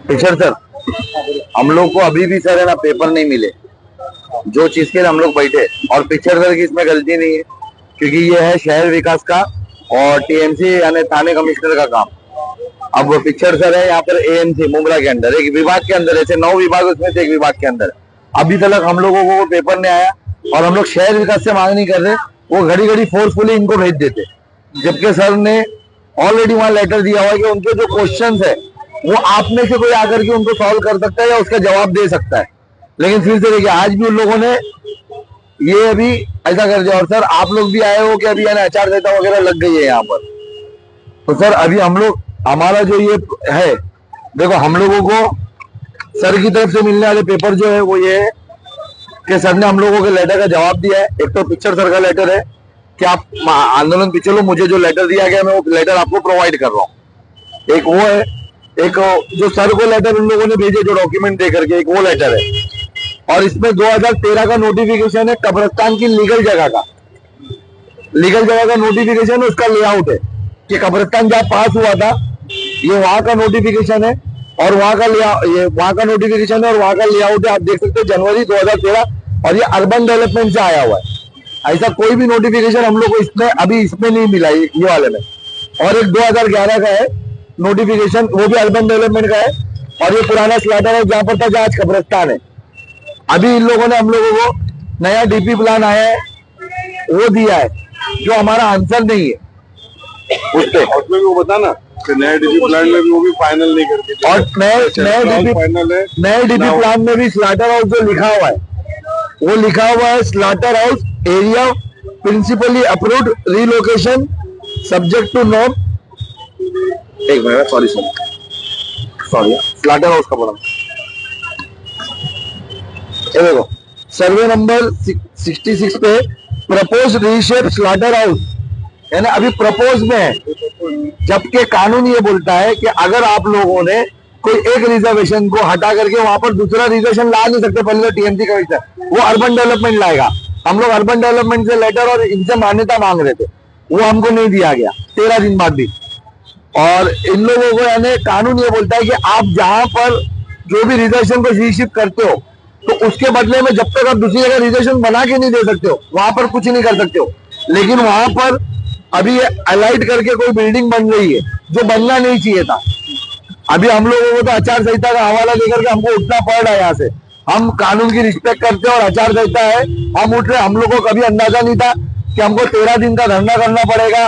Teacher sir, हम लोग को अभी भी सर है ना पेपर नहीं मिले, जो चीज के लिए हम लोग बैठे। और पिक्चर सर की इसमें गलती नहीं है, क्योंकि ये है शहर विकास का और टीएमसी यानी थाने कमिश्नर का काम। अब वो पिक्चर सर है यहाँ पर एएमसी मुंब्रा के अंदर, एक विभाग के अंदर, ऐसे 9 विभाग उसमें से एक विभाग के अंदर। अभी तक हम लोगों को वो पेपर नहीं आया और हम लोग शहर विकास से मांग नहीं कर रहे, वो घड़ी घड़ी फोर्सफुली इनको भेज देते, जबकि सर ने ऑलरेडी वहां लेटर दिया हुआ है कि उनके जो क्वेश्चंस है वो आप में से कोई आकर के उनको सॉल्व कर सकता है या उसका जवाब दे सकता है। लेकिन फिर से देखिए, आज भी उन लोगों ने ये अभी ऐसा कर दिया। और सर आप लोग भी आए हो कि अभी यानी आचार संहिता वगैरह लग गई है यहाँ पर, तो सर अभी हम लोग, हमारा जो ये है, देखो हम लोगों को सर की तरफ से मिलने वाले पेपर जो है वो ये है कि सर ने हम लोगों के लेटर का जवाब दिया है। एक तो पिक्चर सर का लेटर है कि आप आंदोलन पीछे लो, मुझे जो लेटर दिया गया मैं वो लेटर आपको प्रोवाइड कर रहा हूँ। एक वो है, एक जो सर को लेटर उन लोगों ने भेजे जो डॉक्यूमेंट दे करके, एक वो लेटर है। और इसमें 2013 का नोटिफिकेशन है कब्रिस्तान की लीगल जगह का, लीगल जगह का नोटिफिकेशन है, उसका लेआउट है कि कब्रिस्तान जहाँ पास हुआ था ये वहां का नोटिफिकेशन है और वहां का ये वहां का नोटिफिकेशन है और वहां का लेआउट है। आप देख सकते हैं जनवरी 2013, और ये अर्बन डेवलपमेंट से आया हुआ है। ऐसा कोई भी नोटिफिकेशन हम लोग को इसमें अभी इसमें नहीं मिला ये वाले में। और एक 2011 का है नोटिफिकेशन, वो भी अर्बन डेवलपमेंट का है, और ये पुराना स्लॉटर है जहां पर था, जहाँ आज कब्रिस्तान है। अभी इन लोगों ने हम लोगों को नया डीपी प्लान आया है वो दिया है, जो हमारा आंसर नहीं है उस पे। उसमें भी वो बताना नए डीपी प्लान में भी वो भी फाइनल नहीं करके, और नए डीपी प्लान में भी स्लॉटर हाउस जो लिखा हुआ है वो लिखा हुआ है slaughter house area principally approved relocation subject to non. एक मिनट, सॉरी स्लॉटर हाउस का बोला, ये देखो सर्वे नंबर 66 पे प्रपोज रीशेप स्लॉटर हाउस, यानी अभी प्रपोज में है, जबकि कानून ये बोलता है कि अगर आप लोगों ने कोई एक रिजर्वेशन को हटा करके वहां पर दूसरा रिजर्वेशन ला नहीं सकते, पहले टीएमसी कमिश्नर, वो अर्बन डेवलपमेंट लाएगा। हम लोग अर्बन डेवलपमेंट से लेटर और इनसे मान्यता मांग रहे थे, वो हमको नहीं दिया गया 13 दिन बाद भी। और इन लोगों को यानी कानून ये बोलता है कि आप जहां पर जो भी रिजर्वेशन को रीशिफ्ट करते हो तो उसके बदले में जब तक आप दूसरी जगह रिजर्वेशन बना के नहीं दे सकते हो वहां पर कुछ नहीं कर सकते हो। लेकिन वहां पर अभी अलाइट करके कोई बिल्डिंग बन रही है जो बनना नहीं चाहिए था। अभी हम लोगों को तो आचार संहिता का हवाला देकर के हमको उठना पड़ रहा है। यहाँ से हम कानून की रिस्पेक्ट करते हैं और आचार संहिता है, हम उठ रहे। हम लोग को कभी अंदाजा नहीं था कि हमको 13 दिन का धरना करना पड़ेगा,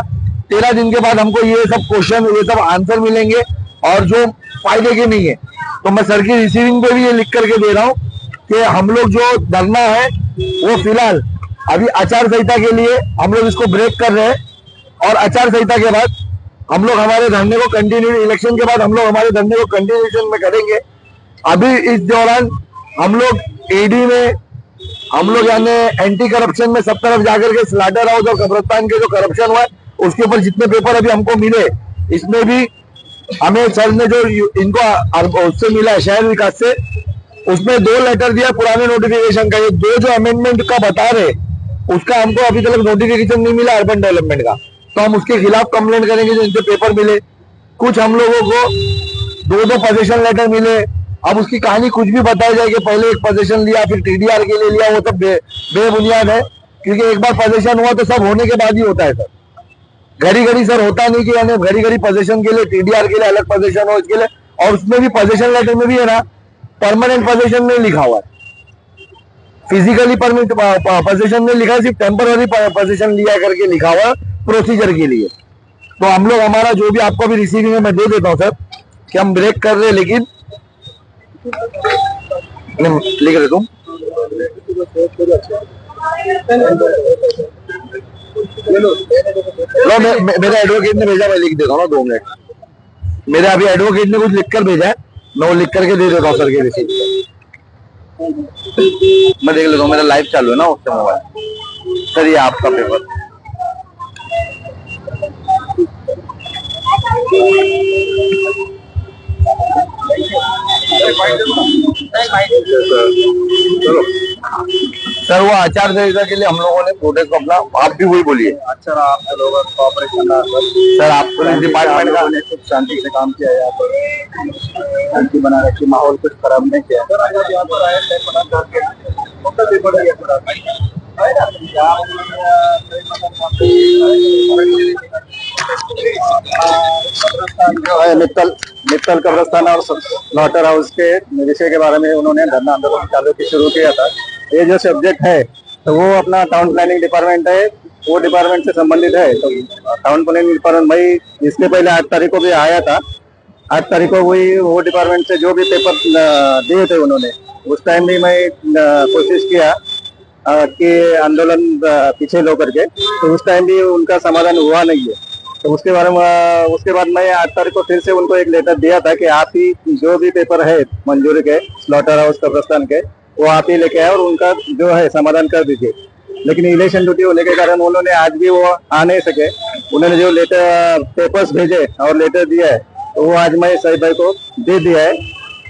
13 दिन के बाद हमको ये सब क्वेश्चन, ये सब आंसर मिलेंगे और जो फायदे के नहीं है। तो मैं सर की रिसीविंग पे भी ये लिख करके दे रहा हूँ कि हम लोग जो धरना है वो फिलहाल अभी आचार संहिता के लिए हम लोग इसको ब्रेक कर रहे हैं, और आचार संहिता के बाद हम लोग हमारे धरने को कंटिन्यू, इलेक्शन के बाद हम लोग हमारे धरने को कंटिन्यूएशन में करेंगे। अभी इस दौरान हम लोग ईडी में, हम लोग यानी एंटी करप्शन में सब तरफ जाकर के स्लॉटर हाउस और कब्रिस्तान के जो करप्शन हुआ है उसके ऊपर जितने पेपर अभी हमको मिले, इसमें भी हमें सर ने जो इनको उससे मिला है शहर विकास से, उसमें 2 लेटर दिया पुराने नोटिफिकेशन का। ये 2 जो अमेंडमेंट का बता रहे उसका हमको अभी तक नोटिफिकेशन नहीं मिला अर्बन डेवलपमेंट का, तो हम उसके खिलाफ कंप्लेंट करेंगे जो इनसे पेपर मिले। कुछ हम लोगों को 2 पोजीशन लेटर मिले। अब उसकी कहानी कुछ भी बताई जाए कि पहले एक पोजीशन लिया फिर टीडीआर के लिए लिया, वो सब बेबुनियाद है, क्योंकि एक बार पोजीशन हुआ तो सब होने के बाद ही होता है सर। घड़ी घड़ी सर होता नहीं कि यानी घड़ी घड़ी पोजीशन के लिए टीडीआर के लिए अलग पोजीशन हो इसके लिए। और उसमें भी पोजीशन लेटर में भी है ना परमानेंट पोजीशन नहीं लिखा हुआ है, फिजिकली परमिट पोजीशन में लिखा है, सिर्फ टेम्पररी पोजीशन लिया करके लिखा हुआ प्रोसीजर के लिए। तो हम लोग हमारा जो भी आपको भी रिसीविंग है मैं दे देता हूँ सर कि हम ब्रेक कर रहे हैं, लेकिन लिख रहे तुम मेरा एडवोकेट ने भेजा, मैं लिख देता हूँ ना 2 मिनट। मेरे अभी एडवोकेट ने कुछ लिखकर भेजा है, मैं वो लिख करके दे देता हूँ सर के रिसीव। मैं देख लेता हूँ, मेरा लाइव चालू है ना उससे मोबाइल। सर ये आपका पेपर, सर वो आचार संहिता के लिए हम लोगों ने प्रोटेस्ट को अपना, आप भी वही बोलिए अच्छा आप लोगों का कॉपरेशन सर। आप पुलिस डिपार्टमेंट का ने खूब शांति से काम किया है यहाँ पर, शांति बना रखी, माहौल कुछ खराब नहीं किया सर। अगर यहाँ पर आए थे बना करके फोटो भी बढ़ गया जो है मित्तल कब्रिस्तान और स्लॉटर हाउस के विषय के बारे में उन्होंने धरना आंदोलन चालू की शुरू किया था। ये जो सब्जेक्ट है तो वो अपना टाउन प्लानिंग डिपार्टमेंट है, वो डिपार्टमेंट से संबंधित है। तो टाउन प्लानिंग डिपार्टमेंट भाई इसके पहले 8 तारीख को भी आया था। 8 तारीख को वही वो डिपार्टमेंट से जो भी पेपर दिए थे उन्होंने, उस टाइम भी मैं कोशिश किया कि आंदोलन पीछे लो करके, तो उस टाइम भी उनका समाधान हुआ नहीं है। तो उसके बाद मैं 8 तारीख को फिर से उनको एक लेटर दिया था कि आप ही जो भी पेपर है मंजूरी के स्लॉटर हाउस कब्रिस्तान के, वो आप ही लेके आए और उनका जो है समाधान कर दीजिए। लेकिन इलेक्शन ड्यूटी होने के कारण उन्होंने आज भी वो आ नहीं सके। उन्होंने जो लेटर पेपर्स भेजे और लेटर दिया है तो वो आज मैं सही भाई को दे दिया है।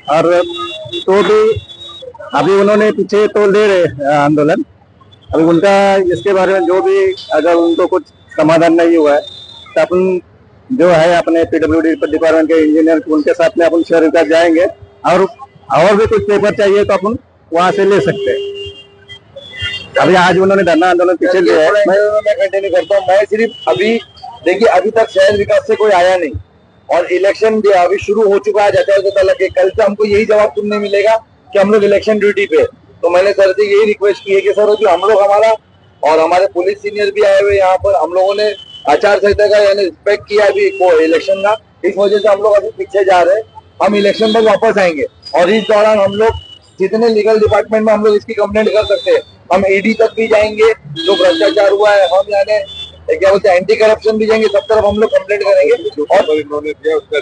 और तो भी अभी उन्होंने पीछे तो ले रहे आंदोलन, अभी उनका इसके बारे में जो भी अगर उनको कुछ समाधान नहीं हुआ है तो अपन जो है अपने पीडब्ल्यूडी डिपार्टमेंट के इंजीनियर उनके साथ में अपन शहर विकास जाएंगे और भी कुछ पेपर चाहिए तो अपन वहां से ले सकते हैं। अभी आज उन्होंने धरना आंदोलन पीछे लिया है। मैं कंटिन्यू करता हूँ। मैं सिर्फ अभी देखिए, अभी तक शहर विकास से कोई आया नहीं और इलेक्शन अभी शुरू हो चुका है आचार संहिता लगे। कल से हमको यही जवाब सुनने मिलेगा कि हम लोग इलेक्शन ड्यूटी पे। तो मैंने सर से यही रिक्वेस्ट की है कि सर जो हम लोग हमारा और हमारे पुलिस सीनियर भी आए हुए यहाँ पर, हम लोगों ने आचार संहिता का यानी रिस्पेक्ट किया अभी इलेक्शन का, इस वजह से हम लोग अभी पीछे जा रहे हैं। हम इलेक्शन तक वापस आएंगे और इस दौरान हम लोग जितने लीगल डिपार्टमेंट में हम लोग इसकी कंप्लेंट कर सकते हैं, हम ईडी तक भी जाएंगे। जो भ्रष्टाचार हुआ है हम यानी क्या बोलते हैं एंटी करप्शन भी जाएंगे, सब तरफ हम लोग कंप्लेंट करेंगे। और इन्होंने दिया उसका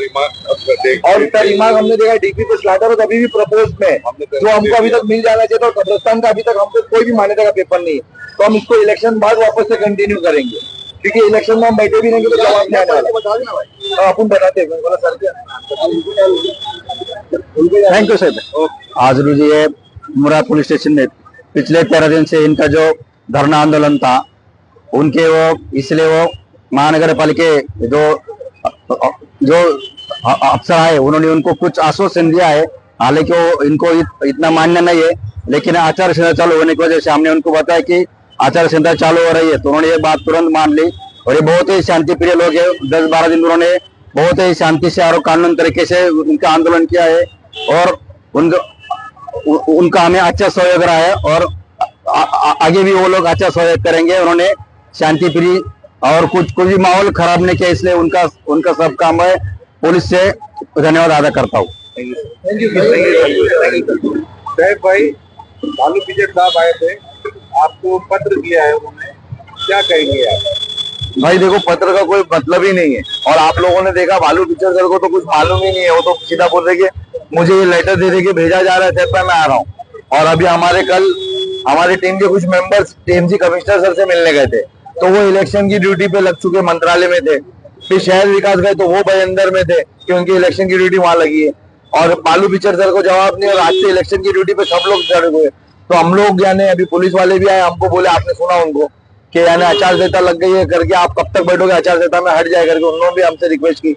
रिमार्क हमने देखा डीपी पे स्लाटर और अभी भी प्रपोज में जो हमको अभी तक मिल जाना चाहिए। तो कब्रिस्तान का अभी तक हमको कोई भी मान्यता का पेपर नहीं है। तो हम इसको इलेक्शन बाद वापस से कंटिन्यू करेंगे, क्योंकि इलेक्शन में हम बैठे भी रहेंगे तो जवाब नहीं आने वाला। अपन बताते हैं बोला सर थैंक यू सर। आज रोज ये मुराद पुलिस स्टेशन में पिछले 13 दिन से इनका जो धरना आंदोलन था, उनके वो इसलिए वो महानगर पालिका जो अफसर आए उन्होंने उनको कुछ आश्वासन दिया है। हालांकि वो इनको इतना मान्य नहीं है, लेकिन आचार संहिता चालू होने की वजह से हमने उनको बताया कि आचार संहिता चालू हो रही है, तो उन्होंने ये बात तुरंत मान ली। और ये बहुत ही शांति प्रिय लोग है। 10-12 दिन उन्होंने बहुत ही शांति से और कानून तरीके से उनका आंदोलन किया है और उनका हमें अच्छा सहयोग रहा है और आगे भी वो लोग अच्छा सहयोग करेंगे। उन्होंने शांति प्रिय और कुछ भी माहौल खराब नहीं किया, इसलिए उनका सब काम है। पुलिस से धन्यवाद अदा करता हूँ। साहब भाई बालू पीछे साहब आए थे, आपको पत्र दिया है उन्होंने, क्या कहेंगे आप? भाई देखो, पत्र का कोई मतलब ही नहीं है और आप लोगों ने देखा बालू पिक्चर सर को तो कुछ मालूम ही नहीं है। वो तो सीधा बोल रहे कि मुझे ये लेटर दे के भेजा जा रहा है, मैं आ रहा हूँ। और अभी हमारी टीम के कुछ मेंबर्स टीएमसी कमिश्नर सर से मिलने गए थे, तो वो इलेक्शन की ड्यूटी पे लग चुके मंत्रालय में थे। फिर शहर विकास गए तो वो भाई अंदर में थे कि उनकी इलेक्शन की ड्यूटी वहां लगी है और बालू पिक्चर सर को जवाब नहीं। और आज से इलेक्शन की ड्यूटी पे सब लोग चढ़े हुए। तो हम लोग यानी अभी पुलिस वाले भी आए, हमको बोले, आपने सुना उनको कि यानी आचार संहिता लग गई है करके, आप कब तक बैठोगे, आचार संहिता में हट जाए करके उन्होंने भी हमसे रिक्वेस्ट की।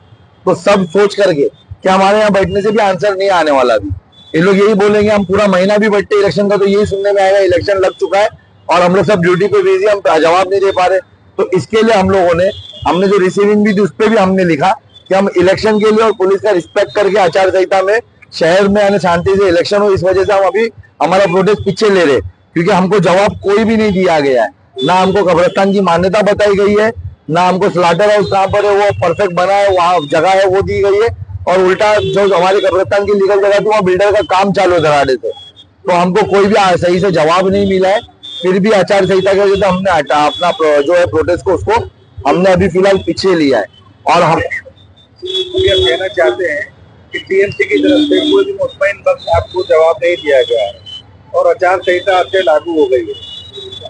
तो सब सोच करके कि हमारे यहाँ बैठने से भी आंसर नहीं आने वाला। अभी ये लोग यही बोलेंगे हम पूरा महीना भी बैठते इलेक्शन का, तो यही सुनने में आएगा इलेक्शन लग चुका है और हम लोग सब ड्यूटी पे बिजी, हम जवाब नहीं दे पा रहे। तो इसके लिए हमने जो रिसीविंग भी थी उस पर भी हमने लिखा कि हम इलेक्शन के लिए और पुलिस का रिस्पेक्ट करके आचार संहिता में शहर में यानी शांति से इलेक्शन हो, इस वजह से हम अभी हमारा प्रोटेस्ट पीछे ले रहे, क्योंकि हमको जवाब कोई भी नहीं दिया गया है। ना हमको कब्रिस्तान की मान्यता बताई गई है, ना हमको स्लाटर हाउस कहाँ पर है वो परफेक्ट बना है, वहाँ जगह है वो दी गई है, और उल्टा जो हमारी कब्रिस्तान की लीगल जगह थी वहाँ बिल्डर का काम चालू है धराड़े से। तो हमको कोई भी सही से जवाब नहीं मिला है। फिर भी आचार संहिता की वजह से हमने अपना जो है प्रोटेस्ट को उसको हमने अभी फिलहाल पीछे लिया है। और हम ये कहना चाहते हैं कि टीएमसी की तरफ से कोई भी मुतमईन बख्श आपको जवाब नहीं दिया गया है और आचार संहिता आपसे लागू हो गई है,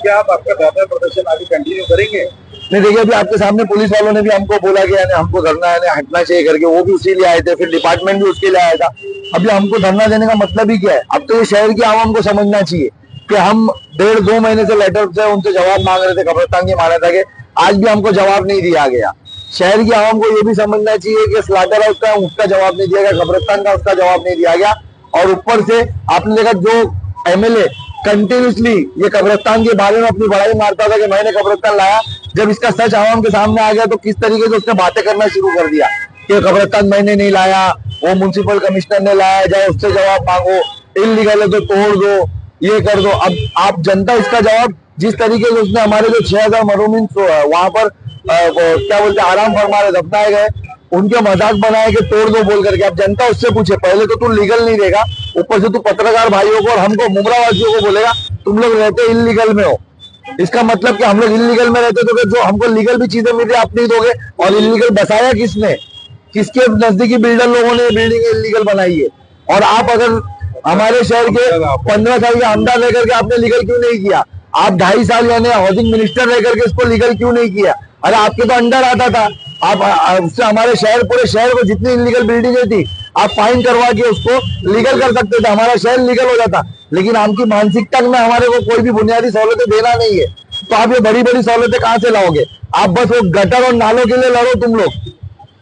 क्या आप आपका धरना प्रदर्शन आगे कंटिन्यू करेंगे? नहीं, देखिए अभी आपके सामने पुलिस वालों ने भी हमको बोला कि यानी हमको धरना यानी हटना चाहिए करके, वो भी उसी लिए आए थे, फिर डिपार्टमेंट भी उसके लिए आया था। अभी हमको धरना देने का मतलब ही क्या है? अब तो ये शहर की आवाम को समझना चाहिए कि हम 1.5-2 महीने से लेटर से उनसे जवाब मांग रहे थे कब्रिस्तान की मान्यता के, आज भी हमको जवाब नहीं दिया गया। शहर की आवाम को ये भी समझना चाहिए कि स्लॉटर हाउस का उसका जवाब नहीं दिया गया, कब्रिस्तान का उसका जवाब नहीं दिया गया। और ऊपर से आपने देखा जो एमएलए कंटिन्यूसली ये कब्रिस्तान के बारे में अपनी बड़ाई मारता था कि मैंने कब्रिस्तान लाया, जब इसका सच आवाम के सामने आ गया तो किस तरीके से उसने बातें करना शुरू कर दिया कि कब्रिस्तान मैंने नहीं लाया, वो म्युनिसिपल कमिश्नर ने लाया, जाओ उससे जवाब मांगो, इल्लीगल है तो तोड़ दो, ये कर दो। अब आप जनता इसका जवाब जिस तरीके से उसने हमारे जो 6000 मरूमिन वहां पर क्या बोलते आराम फरमा रहे दफनाए गए, उनके मजाक बनाए कि तोड़ दो बोल करके। अब जनता उससे पूछे, पहले तो तू लीगल नहीं रहेगा, ऊपर से तू पत्रकार भाइयों को और हमको मुमरा वासियों को बोलेगा तुम लोग रहते इलीगल में हो। इसका मतलब कि हम लोग इलीगल में रहते तो जो हमको लीगल भी चीजें मिल रही आप नहीं दोगे। और इलीगल बसाया किसने, किसके नजदीकी बिल्डर लोगों ने बिल्डिंग इलीगल बनाई है। और आप अगर हमारे शहर के 15 साल के आमदार रह करके आपने लीगल क्यों नहीं किया, आप 2.5 साल यानी हाउसिंग मिनिस्टर रह करके इसको लीगल क्यों नहीं किया। अरे आपके तो अंडर आता था, आप उससे हमारे शहर पूरे शहर को जितनी इलीगल बिल्डिंगें थी आप फाइन करवा के उसको लीगल कर सकते थे, हमारा शहर लीगल हो जाता। लेकिन आपकी मानसिकता में हमारे को कोई भी बुनियादी सहूलतें देना नहीं है, तो आप ये बड़ी बड़ी सहूलतें कहां से लाओगे। आप बस वो गटर और नालों के लिए लड़ो तुम लोग,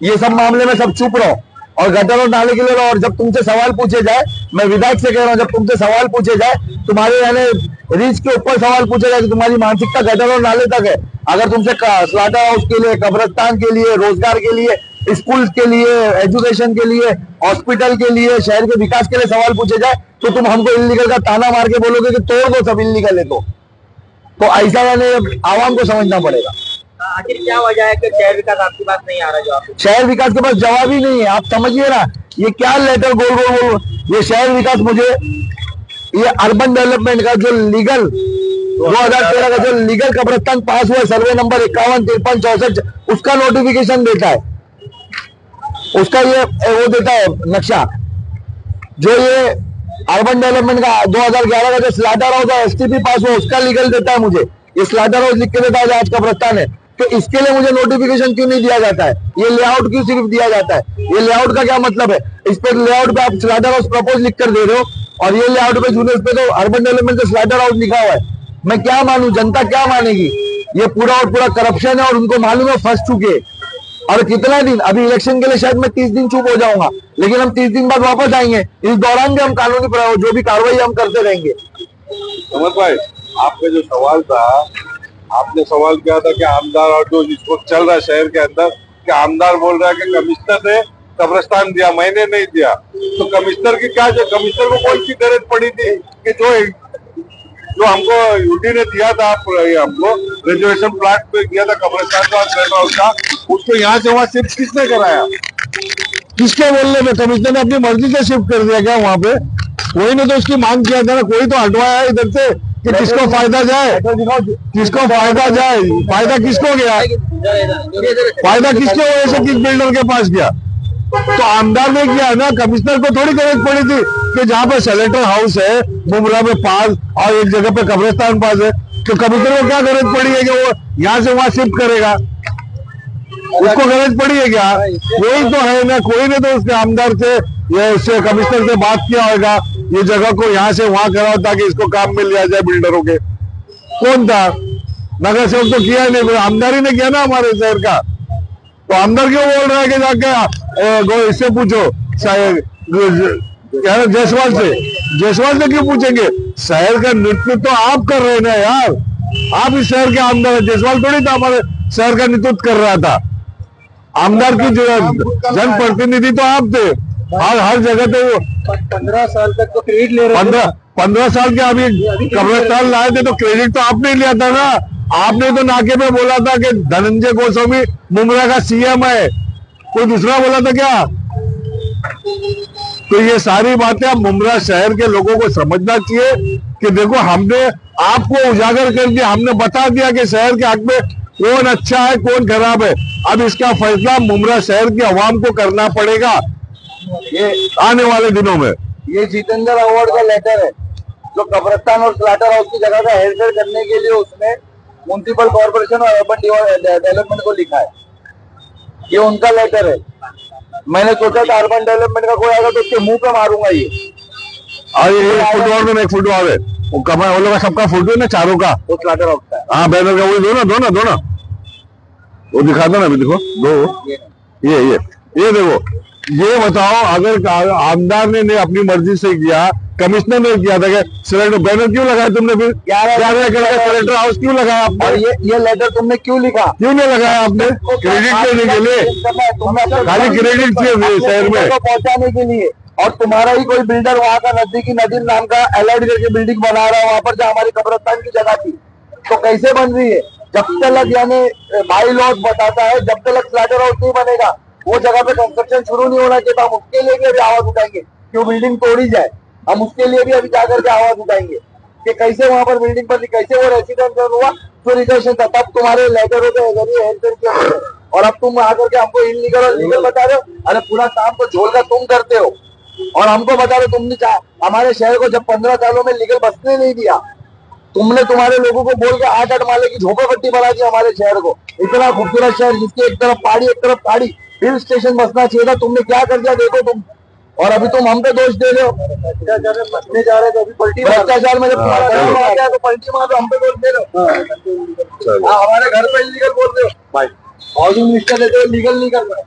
ये सब मामले में सब चुप रहो और गटर और नाले के लिए लड़ो। और जब तुमसे सवाल पूछे जाए, मैं विधायक से कह रहा हूँ, जब तुमसे सवाल पूछे जाए, तुम्हारे यानी रीच के ऊपर सवाल पूछे जाए कि तुम्हारी मानसिकता गटर और नाले तक है। अगर तुमसे स्लॉटर हाउस के लिए, कब्रिस्तान के लिए, रोजगार के लिए, स्कूल के लिए, एजुकेशन के लिए, हॉस्पिटल के लिए, शहर के विकास के लिए सवाल पूछे जाए तो तुम हमको इलीगल का ताना मार के बोलोगे कि तोड़ दो सब इलीगल है। तो ऐसा यानी आवाम को समझना पड़ेगा। आखिर क्या वजह है कि शहर विकास आपके पास नहीं आ रहा, जो आप शहर विकास के पास जवाब ही नहीं है। आप समझिए ना, ये क्या लेटर गोल गोल गोल, ये शहर विकास मुझे ये अर्बन डेवलपमेंट का जो लीगल 2013 का जो लीगल कब्रिस्तान पास हुआ सर्वे नंबर 51, 53, 64 उसका नोटिफिकेशन देता है, उसका ये वो देता है नक्शा। जो ये अर्बन डेवलपमेंट का 2011 का जो स्लॉटर हाउस है एसटीपी पास हुआ उसका लीगल देता है मुझे, ये स्लॉटर हाउस लिख के देता है आज कब्रिस्तान है। तो इसके लिए मुझे नोटिफिकेशन क्यों नहीं दिया जाता है, ये लेआउट क्यों सिर्फ दिया जाता है। ये लेआउट का क्या मतलब है, इस पे लेआउट पे आप स्लॉटर हाउस प्रपोज लिख कर दे रहे हो और ये लेआउट पे जूनियर पे तो अर्बन डेवलपमेंट का स्लॉटर हाउस लिखा हुआ है। मैं क्या मानूं, जनता क्या मानेगी। ये पूरा और पूरा करप्शन है और उनको मालूम है फंस चुके। और कितना दिन, अभी इलेक्शन के लिए शायद मैं 30 दिन चुप हो जाऊंगा, लेकिन हम 30 दिन बाद वापस आएंगे। इस दौरान भी हम कानूनी जो भी कार्रवाई हम करते रहेंगे। समझ भाई, आपका जो सवाल था, आपने सवाल किया था कि आमदार और जो जिसको चल रहा है शहर के अंदर, कि आमदार बोल रहा है कि कमिश्नर ने कब्रिस्तान दिया, मैंने नहीं दिया। तो कमिश्नर की क्या, जो कमिश्नर को कौन सी गरज पड़ी थी कि जो हमको यूटी ने दिया था, हमको रिजर्वेशन प्लाट पे दिया था कब्रिस्तान का, उसको यहाँ से वहाँ शिफ्ट किसने कराया, किसके बोलने में, कमिश्नर ने अपनी मर्जी से शिफ्ट कर दिया क्या वहां पे। कोई ने तो उसकी मांग किया था ना, कोई तो हटवाया है इधर से कि किसको फायदा जाए, किसको फायदा जाए। फायदा किसको गया, फायदा किसके वजह से किस बिल्डर के पास गया, तो आमदार ने किया ना। कमिश्नर को थोड़ी गरज पड़ी थी कि जहाँ पे सेलेक्टर हाउस है मुमरा में पास और एक जगह पे कब्रिस्तान पास है, तो कमिश्नर को क्या गरज पड़ी है कि वो यहाँ से वहां शिफ्ट करेगा, उसको गरज पड़ी है क्या। कोई तो है ना, कोई ने तो उसके आमदार से या उससे कमिश्नर से बात किया होगा, ये जगह को यहाँ से वहां कराओ ताकि इसको काम मिल जाए बिल्डरों के। कौन था, नगर सेवक तो किया नहीं, आमदारी ने किया ना हमारे शहर का। तो आमदार क्यों बोल रहा है कि जाके इससे पूछो, जायसवाल से क्यों पूछेंगे। शहर का नेतृत्व तो आप कर रहे हैं ना यार, आप इस शहर के आमदार है, जायसवाल थोड़ी था हमारे शहर का नेतृत्व कर रहा था। आमदार की जनप्रतिनिधि तो आप थे, हर जगह पे वो 15 साल तक तो क्रेडिट ले रहे थे। 15 साल के अभी कब्रिस्तान लाए थे तो क्रेडिट तो आपने लिया था ना। आपने तो नाके पे बोला था कि धनंजय गोस्वामी मुमरा का सीएम है, कोई दूसरा बोला था क्या। तो ये सारी बातें अब मुमरा शहर के लोगों को समझना चाहिए कि देखो हमने आपको उजागर कर दिया, हमने बता दिया कि शहर के हक में कौन अच्छा है कौन खराब है। अब इसका फैसला मुमरा शहर की आवाम को करना पड़ेगा ये आने वाले दिनों में। ये जितेंद्र अवार्ड का लेटर है जो कब्रिस्तान और स्लॉटर हाउस की जगह का हेरफेर करने के लिए उसने म्युनिसिपल कॉर्पोरेशन और अर्बन डेवलपमेंट को लिखा है। ये उनका लेटर है। मैंने सोचा था अर्बन डेवलपमेंट का कोई आएगा तो उसके मुंह पे मारूंगा ये। और एक फुटबॉल में एक फुटबॉल है। वो कमर वो लोग का सबका फोटो है ना, चारों का। वो स्लाटर हाउस का है। हाँ बैनर का, वो दो ना वो दिखा दो ना, अभी देखो दो, ये देखो। ये बताओ, अगर आमदार ने अपनी मर्जी से किया, कमिश्नर ने किया था, सिलेंडर बैनर क्यों लगाया तुमने? फिर 11 एकड़ का सिलेंडर हाउस क्यों लगाया आपने? और ये लेटर तुमने क्यों लिखा? क्यों नहीं लगाया आपने? क्रेडिट लेने के लिए, खाली क्रेडिट चाहिए शहर में पहुंचाने के लिए। और तुम्हारा ही कोई बिल्डर वहाँ का नजदीकी नदीम नाम का एलआईडी करके बिल्डिंग बना रहा है वहाँ पर, जहाँ हमारी कब्रिस्तान की जगह थी, तो कैसे बन रही है? जब तक यानी बाई लॉज बताता है, जब तक स्लाटर हाउस नहीं बनेगा वो जगह पे कंस्ट्रक्शन शुरू नहीं होना चाहिए। हम उसके लिए भी अभी आवाज उठाएंगे क्यों बिल्डिंग तोड़ी जाए। हम उसके लिए भी अभी जाकर के आवाज उठाएंगे कि कैसे वहां पर बिल्डिंग पर कैसे वो रेसिडेंशियल हुआ जो रिजर्वेशन था, तब तुम्हारे लेटरों के जरिए हेल्थ किया, और अब तुम आकर के हमको इनलीगल और लीगल बता रहे हो। अरे पूरा काम तो झोल का तुम करते हो और हमको बता रहे हो तुमने हमारे शहर को जब 15 सालों में लीगल बसने नहीं दिया, तुमने तुम्हारे लोगों को बोल के 8 माले की झोपड़पट्टी बना दी हमारे शहर को। इतना खूबसूरत शहर जिसकी एक तरफ पहाड़ी एक तरफ पहाड़ी, हिल स्टेशन बसना चाहिए था, तुमने क्या कर दिया देखो तुम। और अभी तुम हम पे दोष दे रहे हो। बसने जा रहे थे अभी पलटी, भ्रष्टाचार में जब तुम्हारा नाम आ गया तो पलटी मार दो, हम पे दोष दे रहे हो। हमारे घर पे इलीगल बोल रहे हो, हाउसिंग मिनिस्टर देते हो लीगल नहीं कर रहे।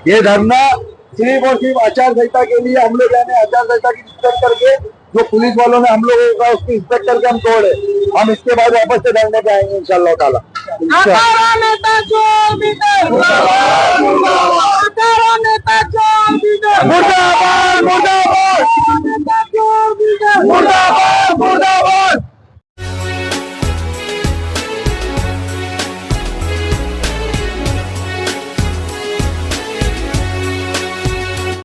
ये धरना सिर्फ और सिर्फ आचार संहिता के लिए हम लोग यानी आचार संहिता की रिस्पेक्ट करके जो पुलिस वालों ने हम लोगों का उसकी रिस्पेक्ट करके हम तोड़े। हम इसके बाद वापस से धरने पे आएंगे इंशाल्लाह ताला। मुर्दाबाद